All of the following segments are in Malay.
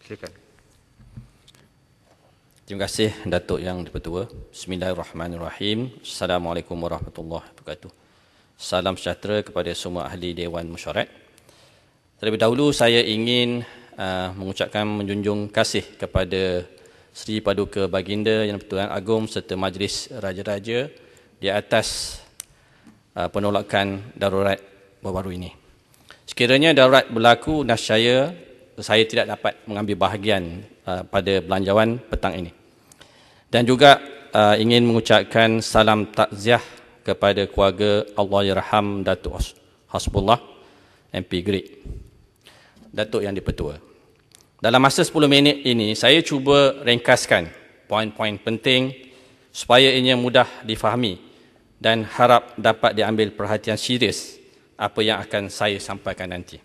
Silakan. Terima kasih Datuk Yang Dipertua. Bismillahirrahmanirrahim. Assalamualaikum warahmatullahi wabarakatuh. Salam sejahtera kepada semua ahli Dewan Mesyuarat. Terlebih dahulu saya ingin mengucapkan menjunjung kasih kepada Seri Paduka Baginda Yang Pertuan Agong serta Majlis Raja-Raja di atas penolakan darurat baru-baru ini. Sekiranya darurat berlaku, nescaya saya tidak dapat mengambil bahagian pada belanjawan petang ini. Dan juga ingin mengucapkan salam takziah kepada keluarga Allahyarham Datuk Hasbullah MP Great, Datuk Yang Dipertua. Dalam masa 10 minit ini saya cuba ringkaskan poin-poin penting supaya ianya mudah difahami dan harap dapat diambil perhatian serius apa yang akan saya sampaikan nanti.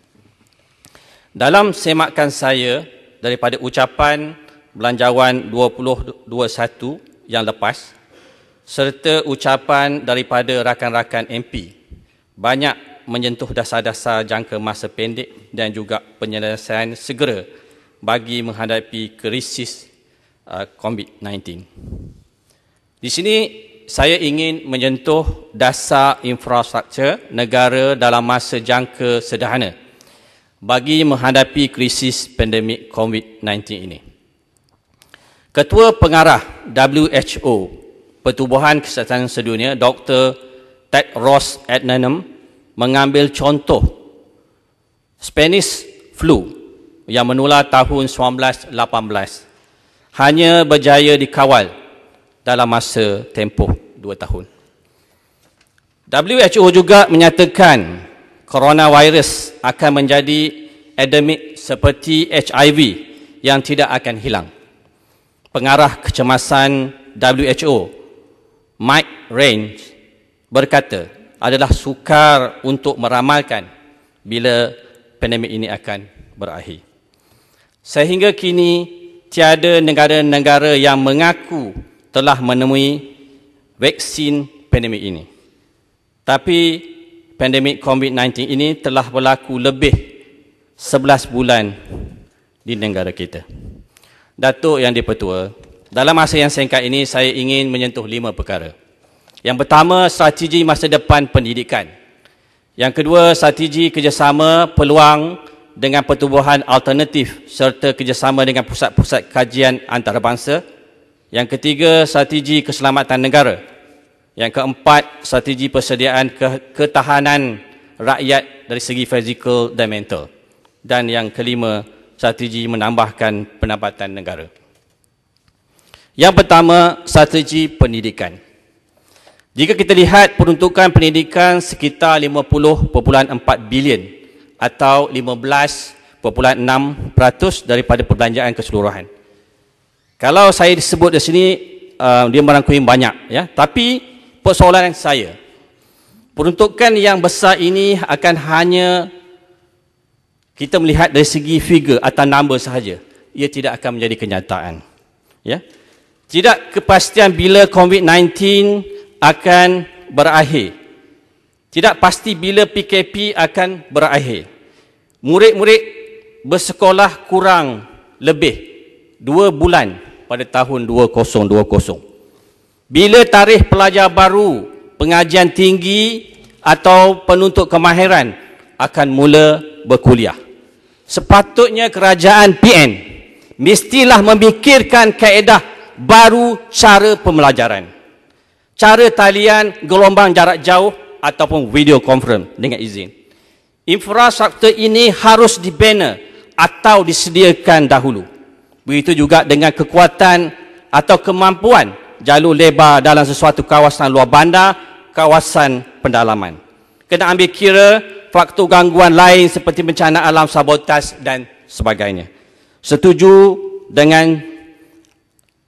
Dalam semakan saya daripada ucapan belanjawan 2021 yang lepas serta ucapan daripada rakan-rakan MP banyak menyentuh dasar-dasar jangka masa pendek dan juga penyelesaian segera bagi menghadapi krisis COVID-19. Di sini saya ingin menyentuh dasar infrastruktur negara dalam masa jangka sederhana bagi menghadapi krisis pandemik COVID-19 ini. Ketua Pengarah WHO Pertubuhan Kesihatan Sedunia, Dr. Tedros Adhanom mengambil contoh Spanish flu yang menular tahun 1918 hanya berjaya dikawal dalam masa tempoh 2 tahun. WHO juga menyatakan coronavirus akan menjadi endemik seperti HIV yang tidak akan hilang. Pengarah kecemasan WHO, Mike Ryan, berkata adalah sukar untuk meramalkan bila pandemik ini akan berakhir. Sehingga kini tiada negara-negara yang mengaku telah menemui vaksin pandemik ini. Tapi pandemik COVID-19 ini telah berlaku lebih 11 bulan di negara kita. Datuk Yang Dipertua, dalam masa yang singkat ini saya ingin menyentuh 5 perkara. Yang pertama, strategi masa depan pendidikan. Yang kedua, strategi kerjasama peluang dengan pertubuhan alternatif serta kerjasama dengan pusat-pusat kajian antarabangsa. Yang ketiga, strategi keselamatan negara. Yang keempat, strategi persediaan ketahanan rakyat dari segi fizikal dan mental. Dan yang kelima, strategi menambahkan pendapatan negara. Yang pertama, strategi pendidikan. Jika kita lihat peruntukan pendidikan sekitar 50.4 bilion atau 15.6% daripada perbelanjaan keseluruhan. Kalau saya disebut di sini, dia merangkumi banyak, ya. Tapi persoalan saya, peruntukan yang besar ini akan hanya kita melihat dari segi figure atau number sahaja. Ia tidak akan menjadi kenyataan. Ya. Tidak kepastian bila COVID-19 akan berakhir. Tidak pasti bila PKP akan berakhir. Murid-murid bersekolah kurang lebih 2 bulan pada tahun 2020. Bila tarikh pelajar baru, pengajian tinggi atau penuntut kemahiran akan mula berkuliah. Sepatutnya kerajaan PN mestilah memikirkan kaedah baru cara pembelajaran. Cara talian gelombang jarak jauh ataupun video conference dengan izin. Infrastruktur ini harus dibina atau disediakan dahulu. Begitu juga dengan kekuatan atau kemampuan jalur lebar dalam sesuatu kawasan luar bandar, kawasan pendalaman. Kena ambil kira faktor gangguan lain seperti bencana alam, sabotaj dan sebagainya. Setuju dengan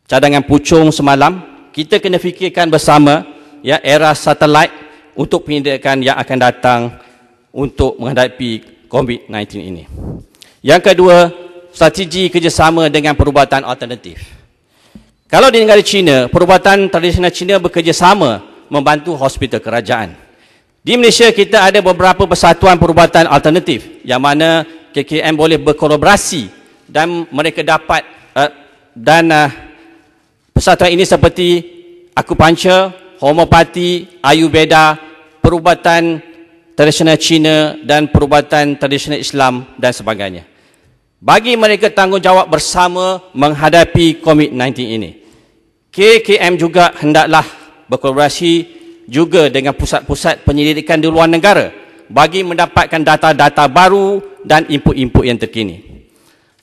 cadangan Puchong semalam, kita kena fikirkan bersama ya era satelit untuk pendidikan yang akan datang untuk menghadapi COVID-19 ini. Yang kedua, strategi kerjasama dengan perubatan alternatif. Kalau di negara China, perubatan tradisional China bekerjasama membantu hospital kerajaan. Di Malaysia kita ada beberapa persatuan perubatan alternatif yang mana KKM boleh berkolaborasi dan mereka dapat persatuan ini seperti akupuncture, homeopati, ayurveda, perubatan tradisional Cina dan perubatan tradisional Islam dan sebagainya. Bagi mereka tanggungjawab bersama menghadapi COVID-19 ini. KKM juga hendaklah berkolaborasi juga dengan pusat-pusat penyelidikan di luar negara bagi mendapatkan data-data baru dan input-input yang terkini.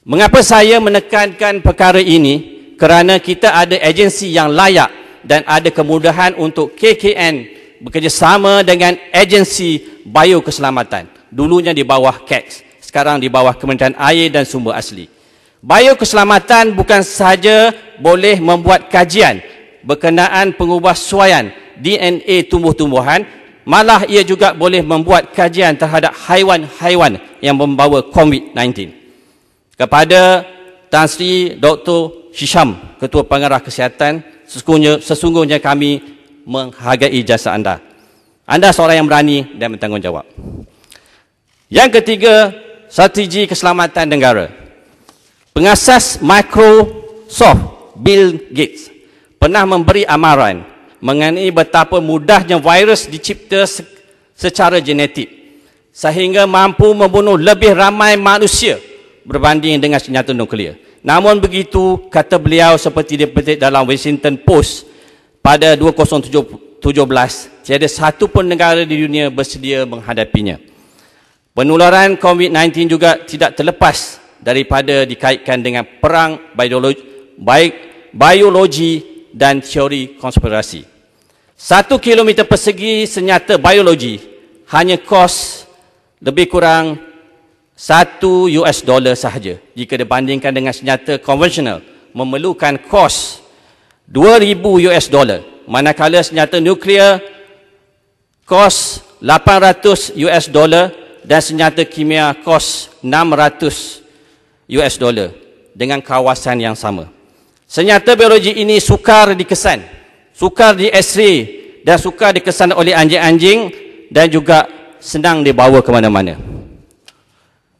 Mengapa saya menekankan perkara ini? Kerana kita ada agensi yang layak dan ada kemudahan untuk KKN bekerjasama dengan agensi biokeselamatan. Dulunya di bawah KEX, sekarang di bawah Kementerian Air dan Sumber Asli. Biokeselamatan bukan sahaja boleh membuat kajian berkenaan pengubahsuaian DNA tumbuh-tumbuhan, malah ia juga boleh membuat kajian terhadap haiwan-haiwan yang membawa COVID-19. Kepada Tan Sri Dr. Hisham, Ketua Pengarah Kesihatan, sesungguhnya kami menghargai jasa anda. Anda seorang yang berani dan bertanggungjawab. Yang ketiga, strategi keselamatan negara. Pengasas Microsoft, Bill Gates, pernah memberi amaran mengenai betapa mudahnya virus dicipta secara genetik sehingga mampu membunuh lebih ramai manusia berbanding dengan senjata nuklear. Namun begitu, kata beliau seperti dipetik dalam Washington Post pada 2017, tiada satu pun negara di dunia bersedia menghadapinya. Penularan COVID-19 juga tidak terlepas daripada dikaitkan dengan perang biologi dan teori konspirasi. 1 kilometer persegi senjata biologi hanya kos lebih kurang $1 sahaja jika dibandingkan dengan senjata konvensional memerlukan kos $2,000, manakala senjata nuklear kos $800 dan senjata kimia kos $600 dengan kawasan yang sama. Senjata biologi ini sukar dikesan, sukar di X-ray dan sukar dikesan oleh anjing-anjing dan juga senang dibawa ke mana-mana.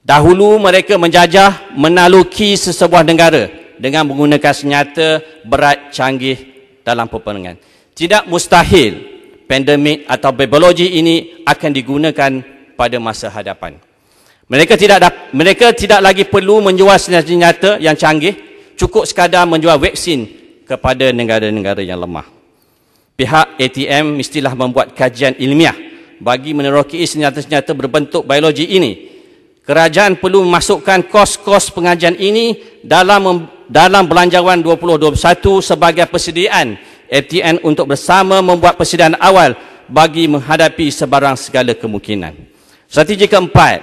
Dahulu mereka menjajah menaluki sesebuah negara dengan menggunakan senjata berat canggih dalam peperangan. Tidak mustahil pandemik atau biologi ini akan digunakan pada masa hadapan. Mereka tidak lagi perlu menjual senjata yang canggih, cukup sekadar menjual vaksin kepada negara-negara yang lemah. Pihak ATM mestilah membuat kajian ilmiah bagi meneroki senjata-senjata berbentuk biologi ini. Kerajaan perlu memasukkan kos-kos pengajian ini dalam Belanjawan 2021 sebagai persediaan ATM untuk bersama membuat persediaan awal bagi menghadapi sebarang segala kemungkinan. Strategi keempat,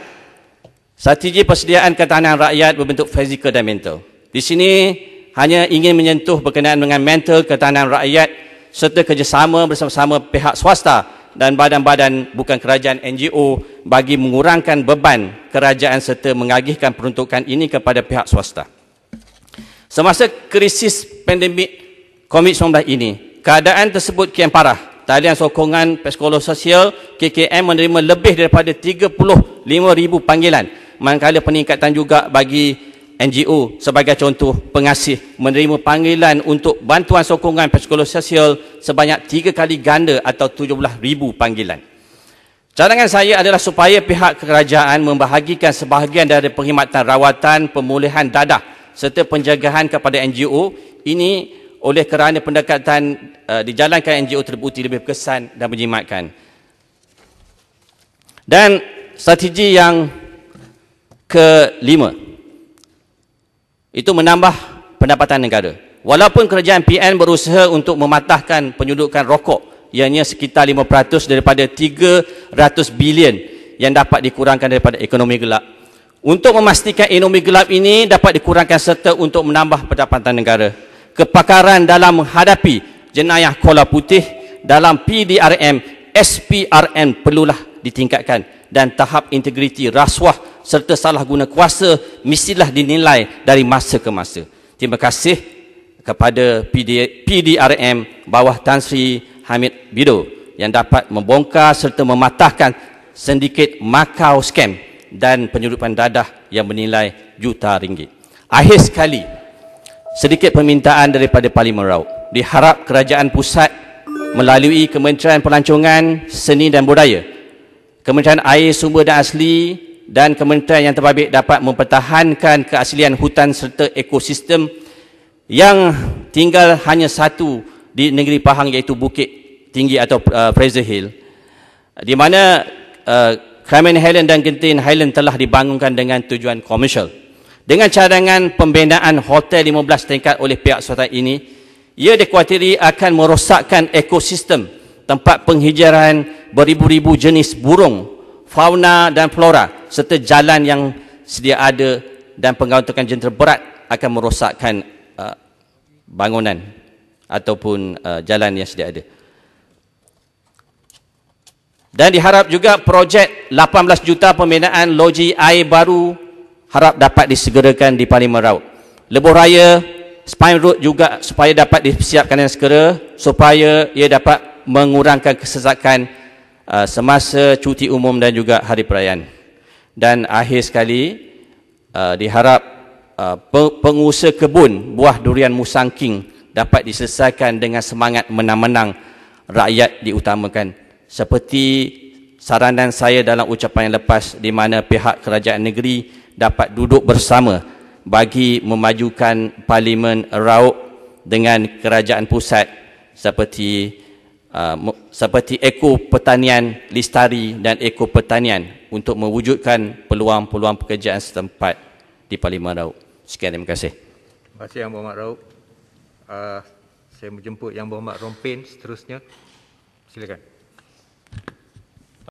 strategi persediaan ketahanan rakyat berbentuk fizikal dan mental. Di sini hanya ingin menyentuh berkenaan dengan mental ketahanan rakyat serta kerjasama bersama-sama pihak swasta dan badan-badan bukan kerajaan NGO bagi mengurangkan beban kerajaan serta mengagihkan peruntukan ini kepada pihak swasta. Semasa krisis pandemik COVID-19 ini, keadaan tersebut kian parah. Talian sokongan psikolog sosial KKM menerima lebih daripada 35,000 panggilan, manakala peningkatan juga bagi NGO sebagai contoh pengasih menerima panggilan untuk bantuan sokongan psikolog sosial sebanyak 3 kali ganda atau 17,000 panggilan. Cadangan saya adalah supaya pihak kerajaan membahagikan sebahagian dari perkhidmatan rawatan, pemulihan dadah serta penjagaan kepada NGO ini oleh kerana pendekatan dijalankan NGO terbukti lebih berkesan dan menjimatkan. Dan strategi yang kelima, itu menambah pendapatan negara. Walaupun kerajaan PN berusaha untuk mematahkan penyeludupan rokok, ianya sekitar 5% daripada 300 bilion yang dapat dikurangkan daripada ekonomi gelap. Untuk memastikan ekonomi gelap ini dapat dikurangkan serta untuk menambah pendapatan negara, kepakaran dalam menghadapi jenayah kola putih dalam PDRM, SPRN perlulah ditingkatkan dan tahap integriti rasuah serta salah guna kuasa mestilah dinilai dari masa ke masa. Terima kasih kepada PDRM bawah Tan Sri Hamid Bido yang dapat membongkar serta mematahkan sindiket Macau scam dan penyeludupan dadah yang bernilai juta ringgit. Akhir sekali, sedikit permintaan daripada Parlimen Raut. Diharap kerajaan pusat melalui Kementerian Pelancongan, Seni dan Budaya, Kementerian Air Sumber dan Asli dan kementerian yang terbabit dapat mempertahankan keaslian hutan serta ekosistem yang tinggal hanya satu di negeri Pahang, iaitu Bukit Tinggi atau Fraser Hill, di mana Cayman Highland dan Genting Highland telah dibangunkan dengan tujuan komersial. Dengan cadangan pembinaan hotel 15 tingkat oleh pihak swasta ini, ia dikhawatiri akan merosakkan ekosistem tempat penghijaran beribu-ribu jenis burung, fauna dan flora serta jalan yang sedia ada, dan penggauntungan jentera berat akan merosakkan bangunan ataupun jalan yang sedia ada. Dan diharap juga projek 18 juta pembinaan loji air baru harap dapat disegerakan di Parlimen Raut. Lebuh Raya, Spine Road juga supaya dapat disiapkan dengan segera supaya ia dapat mengurangkan kesesakan semasa cuti umum dan juga hari perayaan. Dan akhir sekali, diharap pengusaha kebun buah durian Musang King dapat diselesaikan dengan semangat menang-menang, rakyat diutamakan. Seperti saranan saya dalam ucapan yang lepas, di mana pihak kerajaan negeri dapat duduk bersama bagi memajukan Parlimen Raut dengan kerajaan pusat seperti eko pertanian lestari dan eko pertanian untuk mewujudkan peluang-peluang pekerjaan setempat di Parlimen Raut. Sekian, terima kasih. Terima kasih Yang Berhormat Raut. Saya menjemput Yang Berhormat Rompin seterusnya. Silakan.